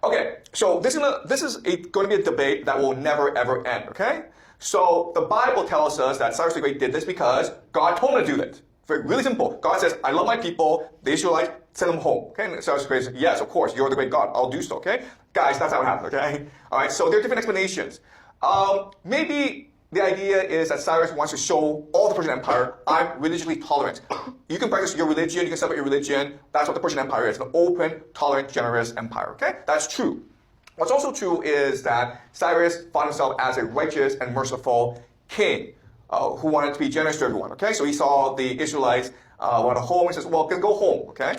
Okay, so this is going to be a debate that will never ever end, okay? So the Bible tells us that Cyrus the Great did this because God told him to do that. Really simple. God says, I love my people, the Israelites, send them home. Okay, and Cyrus the Great says, yes, of course, you're the great God, I'll do so, okay? Guys, that's how it happened, okay? Alright, so there are different explanations. Maybe the idea is that Cyrus wants to show all the Persian Empire, I'm religiously tolerant. You can practice your religion, you can celebrate your religion. That's what the Persian Empire is, an open, tolerant, generous empire, okay? That's true. What's also true is that Cyrus found himself as a righteous and merciful king who wanted to be generous to everyone, okay? So he saw the Israelites want a home, he says, well, go home, okay?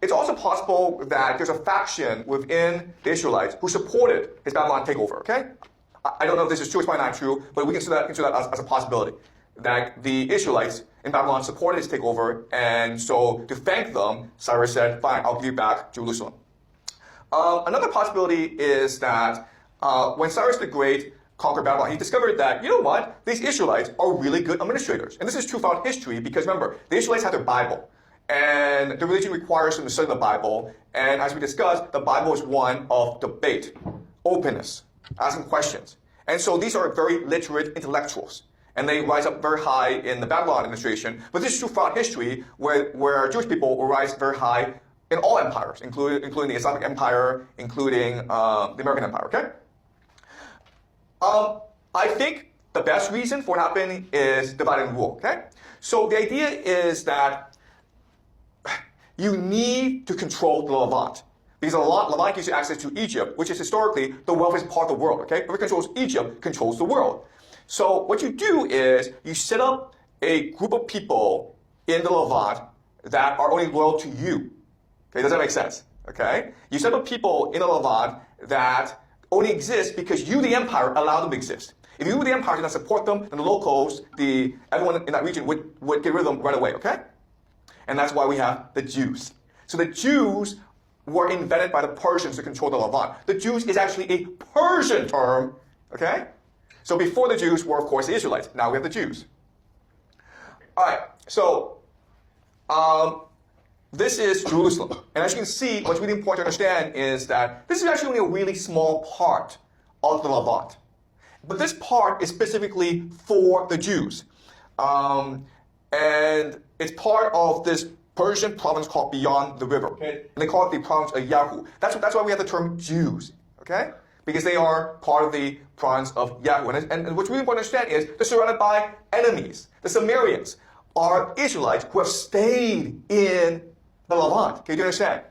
It's also possible that there's a faction within the Israelites who supported his Babylon takeover, okay? I don't know if this is true, it's probably not true, but we consider that as a possibility. That the Israelites in Babylon supported his takeover, and so to thank them, Cyrus said, fine, I'll give you back Jerusalem. Another possibility is that when Cyrus the Great conquered Babylon, he discovered that, you know what, these Israelites are really good administrators. And this is true throughout history because remember, the Israelites had their Bible. And the religion requires them to study the Bible. And as we discussed, the Bible is one of debate, openness, asking questions. And so these are very literate intellectuals. And they rise up very high in the Babylon administration. But this is true throughout history where Jewish people will rise very high in all empires, including the Islamic Empire, including the American Empire, okay? I think the best reason for it happening is divide and rule, okay? So the idea is that you need to control the Levant. Because the Levant gives you access to Egypt, which is historically the wealthiest part of the world, okay? Whoever controls Egypt controls the world. So what you do is you set up a group of people in the Levant that are only loyal to you. Okay, does that make sense? Okay? You set up people in the Levant that only exist because you, the empire, allow them to exist. If you, the empire, did not support them, then the locals, everyone in that region would get rid of them right away, okay? And that's why we have the Jews. So the Jews were invented by the Persians to control the Levant. The Jews is actually a Persian term, okay? So before the Jews were, of course, the Israelites. Now we have the Jews. All right, so this is Jerusalem. And as you can see, what's really important to understand is that this is actually only a really small part of the Levant. But this part is specifically for the Jews. And it's part of this Persian province called beyond the river. Okay? And they call it the province of Yahu. That's why we have the term Jews. Okay? Because they are part of the province of Yahu. And what's really important to understand is they're surrounded by enemies. The Sumerians are Israelites who have stayed in the Levant. Okay, do you understand?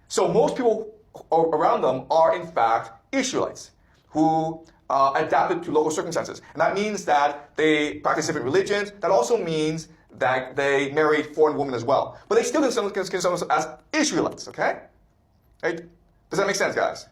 So most people around them are in fact Israelites who adapted to local circumstances. And that means that they practice different religions. That also means that they married foreign women as well. But they still consider themselves as Israelites, okay? Right? Does that make sense, guys?